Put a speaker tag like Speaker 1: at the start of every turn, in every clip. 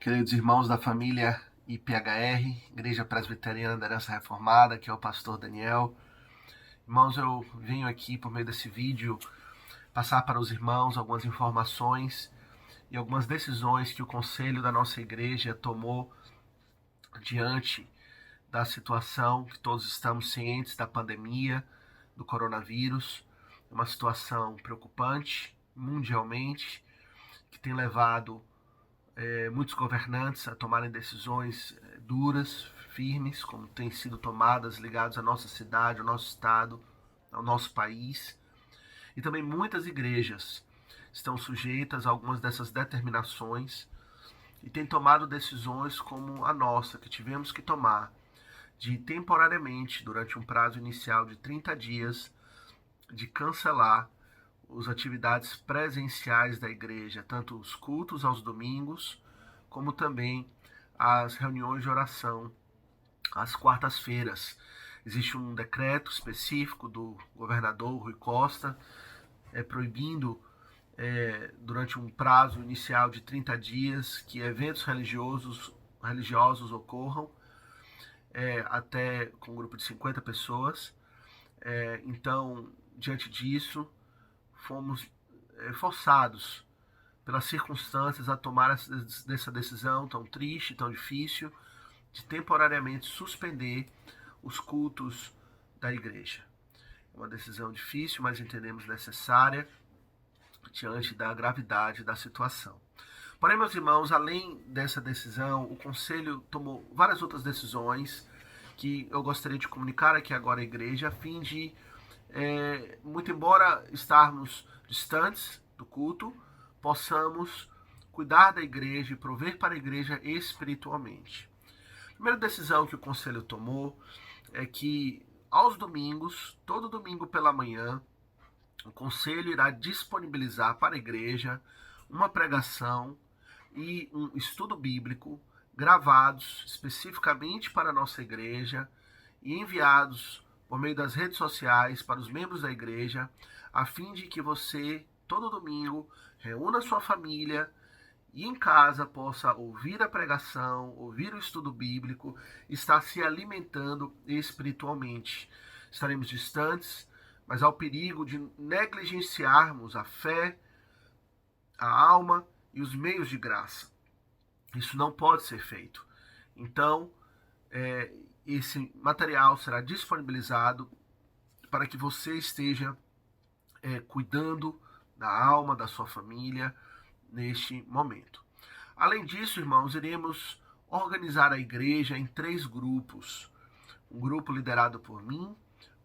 Speaker 1: Queridos irmãos da família IPHR, Igreja Presbiteriana da Herança Reformada, que é o pastor Daniel. Irmãos, eu venho aqui por meio desse vídeo passar para os irmãos algumas informações e algumas decisões que o conselho da nossa igreja tomou diante da situação que todos estamos cientes da pandemia do coronavírus, uma situação preocupante mundialmente, que tem levado muitos governantes a tomarem decisões duras, firmes, como têm sido tomadas ligadas à nossa cidade, ao nosso estado, ao nosso país. E também muitas igrejas estão sujeitas a algumas dessas determinações e têm tomado decisões como a nossa, que tivemos que tomar, de temporariamente, durante um prazo inicial de 30 dias, de cancelar as atividades presenciais da igreja, tanto os cultos aos domingos, como também as reuniões de oração às quartas-feiras. Existe um decreto específico do governador Rui Costa proibindo, durante um prazo inicial de 30 dias, que eventos religiosos ocorram, até com um grupo de 50 pessoas. Então, diante disso, fomos forçados pelas circunstâncias a tomar essa decisão tão triste, tão difícil, de temporariamente suspender os cultos da igreja. É uma decisão difícil, mas entendemos necessária diante da gravidade da situação. Porém, meus irmãos, além dessa decisão, o Conselho tomou várias outras decisões que eu gostaria de comunicar aqui agora à igreja, a fim de, muito embora estarmos distantes do culto, possamos cuidar da igreja e prover para a igreja espiritualmente. A primeira decisão que o Conselho tomou é que, aos domingos, todo domingo pela manhã, o Conselho irá disponibilizar para a igreja uma pregação e um estudo bíblico gravados especificamente para a nossa igreja e enviados por meio das redes sociais para os membros da igreja, a fim de que você, todo domingo, reúna sua família e em casa possa ouvir a pregação, ouvir o estudo bíblico, estar se alimentando espiritualmente. Estaremos distantes, mas há o perigo de negligenciarmos a fé, a alma e os meios de graça. Isso não pode ser feito. Então, esse material será disponibilizado para que você esteja cuidando da alma, da sua família, neste momento. Além disso, irmãos, iremos organizar a igreja em 3 grupos. Um grupo liderado por mim,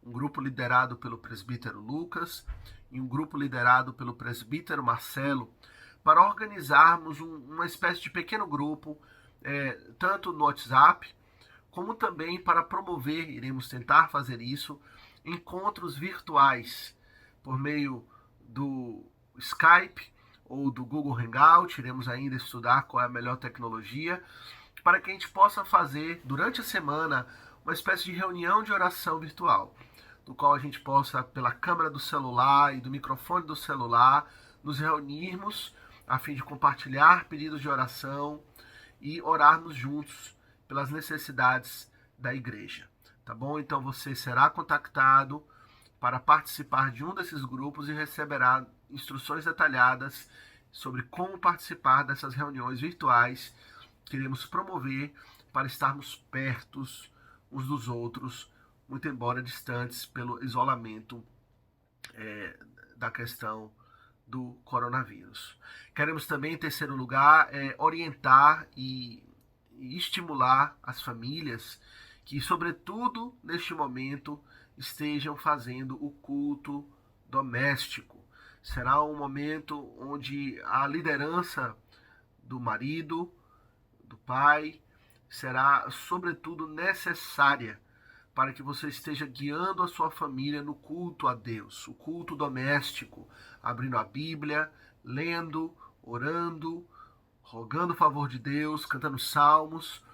Speaker 1: um grupo liderado pelo presbítero Lucas e um grupo liderado pelo presbítero Marcelo, para organizarmos uma espécie de pequeno grupo, tanto no WhatsApp, como também para promover, iremos tentar fazer isso, encontros virtuais, por meio do Skype ou do Google Hangout. Iremos ainda estudar qual é a melhor tecnologia, para que a gente possa fazer, durante a semana, uma espécie de reunião de oração virtual, do qual a gente possa, pela câmera do celular e do microfone do celular, nos reunirmos a fim de compartilhar pedidos de oração e orarmos juntos pelas necessidades da igreja. Tá bom? Então você será contactado para participar de um desses grupos e receberá instruções detalhadas sobre como participar dessas reuniões virtuais que iremos promover para estarmos pertos uns dos outros, muito embora distantes pelo isolamento da questão do coronavírus. Queremos também, em terceiro lugar, orientar e estimular as famílias que, sobretudo neste momento, estejam fazendo o culto doméstico. Será um momento onde a liderança do marido, do pai, será sobretudo necessária para que você esteja guiando a sua família no culto a Deus, o culto doméstico, abrindo a Bíblia, lendo, orando, rogando o favor de Deus, cantando salmos.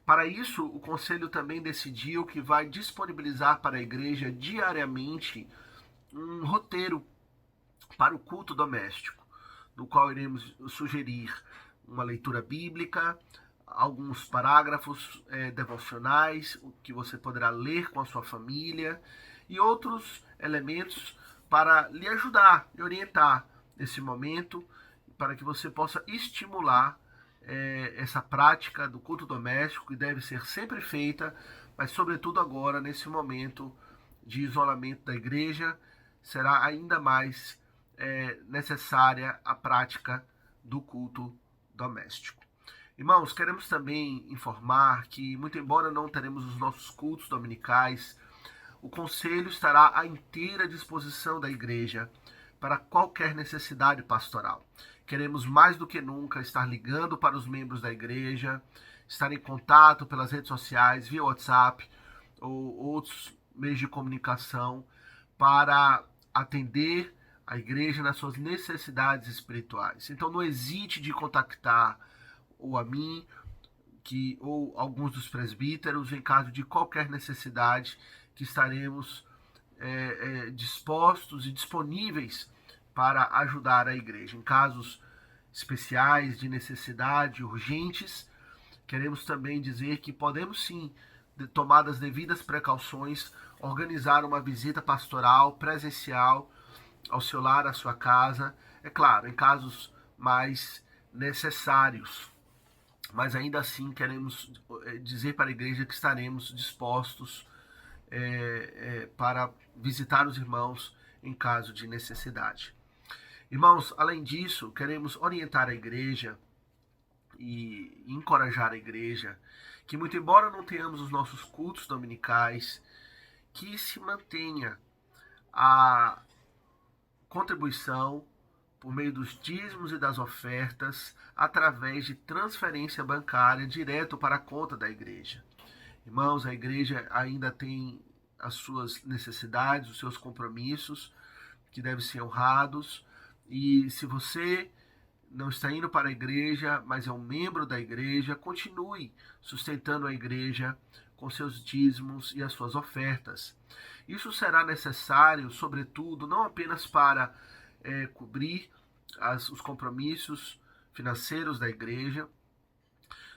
Speaker 1: Para isso, o Conselho também decidiu que vai disponibilizar para a igreja diariamente um roteiro para o culto doméstico, no qual iremos sugerir uma leitura bíblica, alguns parágrafos devocionais que você poderá ler com a sua família e outros elementos para lhe ajudar, lhe orientar nesse momento, para que você possa estimular essa prática do culto doméstico, que deve ser sempre feita, mas sobretudo agora, nesse momento de isolamento da igreja, será ainda mais necessária a prática do culto doméstico. Irmãos, queremos também informar que, muito embora não teremos os nossos cultos dominicais, o Conselho estará à inteira disposição da igreja para qualquer necessidade pastoral. Queremos mais do que nunca estar ligando para os membros da igreja, estar em contato pelas redes sociais, via WhatsApp ou outros meios de comunicação para atender a igreja nas suas necessidades espirituais. Então não hesite de contactar ou a mim, ou alguns dos presbíteros, em caso de qualquer necessidade, que estaremos dispostos e disponíveis para ajudar a igreja. Em casos especiais, de necessidade, urgentes, queremos também dizer que podemos sim, tomadas devidas precauções, organizar uma visita pastoral presencial ao seu lar, à sua casa, é claro, em casos mais necessários. Mas ainda assim queremos dizer para a igreja que estaremos dispostos para visitar os irmãos em caso de necessidade. Irmãos, além disso, queremos orientar a igreja e encorajar a igreja que, muito embora não tenhamos os nossos cultos dominicais, que se mantenha a contribuição por meio dos dízimos e das ofertas através de transferência bancária direto para a conta da igreja. Irmãos, a igreja ainda tem as suas necessidades, os seus compromissos que devem ser honrados, e se você não está indo para a igreja, mas é um membro da igreja, continue sustentando a igreja com seus dízimos e as suas ofertas. Isso será necessário, sobretudo, não apenas para cobrir os compromissos financeiros da igreja,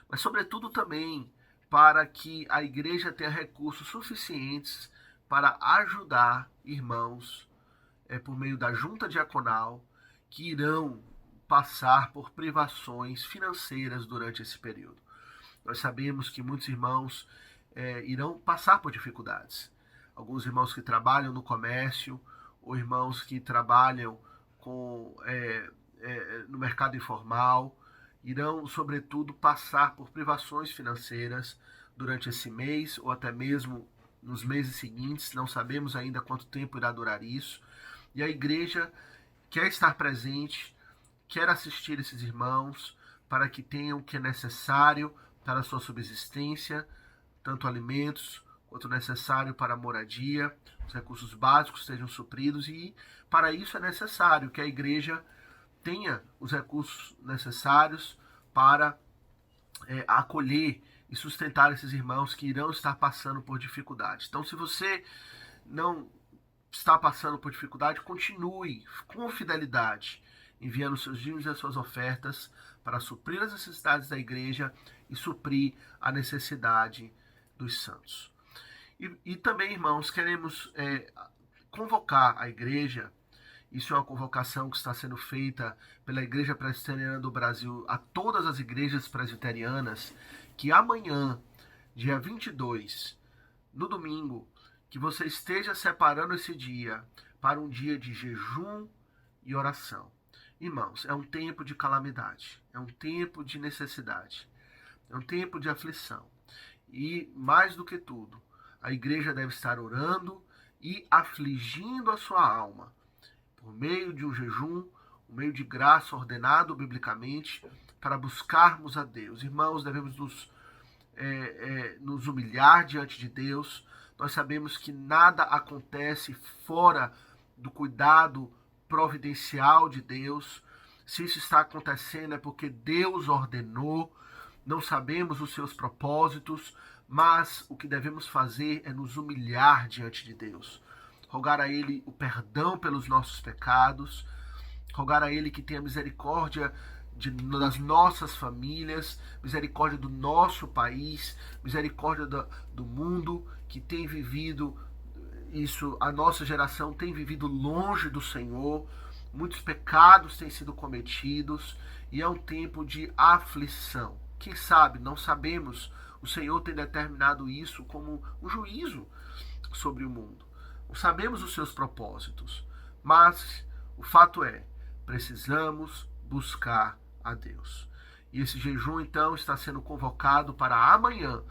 Speaker 1: mas sobretudo também para que a igreja tenha recursos suficientes para ajudar irmãos por meio da junta diaconal que irão passar por privações financeiras durante esse período. Nós sabemos que muitos irmãos irão passar por dificuldades. Alguns irmãos que trabalham no comércio, ou irmãos que trabalham no mercado informal, irão, sobretudo, passar por privações financeiras durante esse mês, ou até mesmo nos meses seguintes. Não sabemos ainda quanto tempo irá durar isso. E a igreja quer estar presente, quer assistir esses irmãos para que tenham o que é necessário para a sua subsistência, tanto alimentos quanto necessário para a moradia, os recursos básicos sejam supridos, e para isso é necessário que a igreja tenha os recursos necessários para acolher e sustentar esses irmãos que irão estar passando por dificuldades. Então, se você não está passando por dificuldade, continue com fidelidade, enviando seus dízimos e as suas ofertas para suprir as necessidades da igreja e suprir a necessidade dos santos. E também, irmãos, queremos convocar a igreja. Isso é uma convocação que está sendo feita pela Igreja Presbiteriana do Brasil a todas as igrejas presbiterianas, que amanhã, dia 22, no domingo, que você esteja separando esse dia para um dia de jejum e oração. Irmãos, é um tempo de calamidade, é um tempo de necessidade, é um tempo de aflição. E, mais do que tudo, a igreja deve estar orando e afligindo a sua alma, por meio de um jejum, um meio de graça ordenado biblicamente, para buscarmos a Deus. Irmãos, devemos nos humilhar diante de Deus. Nós sabemos que nada acontece fora do cuidado providencial de Deus. Se isso está acontecendo é porque Deus ordenou. Não sabemos os seus propósitos, mas o que devemos fazer é nos humilhar diante de Deus. Rogar a Ele o perdão pelos nossos pecados, rogar a Ele que tenha misericórdia das nossas famílias, misericórdia do nosso país, misericórdia do mundo que tem vivido isso, a nossa geração tem vivido longe do Senhor, muitos pecados têm sido cometidos e é um tempo de aflição. Quem sabe, não sabemos, o Senhor tem determinado isso como um juízo sobre o mundo. Não sabemos os seus propósitos, mas o fato é, precisamos buscar a Deus. E esse jejum, então, está sendo convocado para amanhã.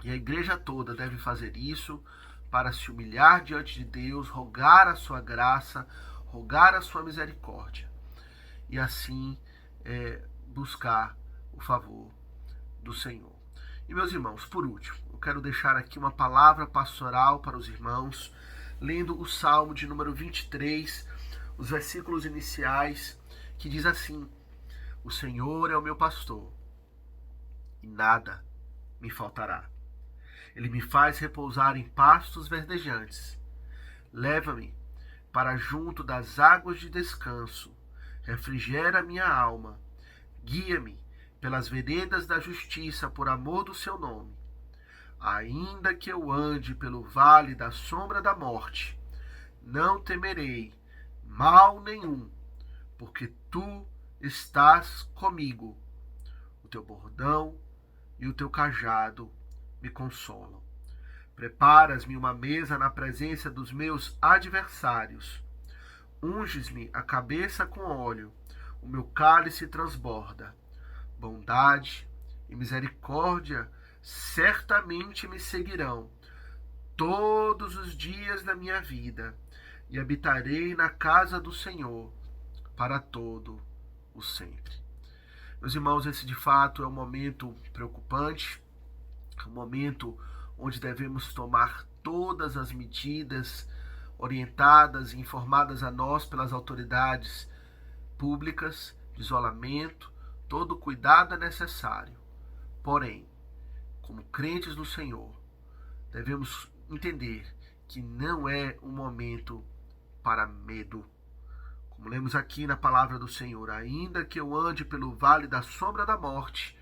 Speaker 1: E a igreja toda deve fazer isso para se humilhar diante de Deus, rogar a sua graça, rogar a sua misericórdia. E assim buscar o favor do Senhor. E meus irmãos, por último, eu quero deixar aqui uma palavra pastoral para os irmãos, lendo o Salmo de número 23, os versículos iniciais, que diz assim: o Senhor é o meu pastor, e nada me faltará. Ele me faz repousar em pastos verdejantes. Leva-me para junto das águas de descanso. Refrigera minha alma. Guia-me pelas veredas da justiça por amor do seu nome. Ainda que eu ande pelo vale da sombra da morte, não temerei mal nenhum, porque tu estás comigo. O teu bordão e o teu cajado me consolam. Preparas-me uma mesa na presença dos meus adversários. Unges-me a cabeça com óleo, o meu cálice transborda. Bondade e misericórdia certamente me seguirão todos os dias da minha vida, e habitarei na casa do Senhor para todo o sempre. Meus irmãos, esse de fato é um momento preocupante, um momento onde devemos tomar todas as medidas orientadas e informadas a nós pelas autoridades públicas, de isolamento, todo o cuidado é necessário. Porém, como crentes no Senhor, devemos entender que não é um momento para medo. Como lemos aqui na palavra do Senhor: ainda que eu ande pelo vale da sombra da morte,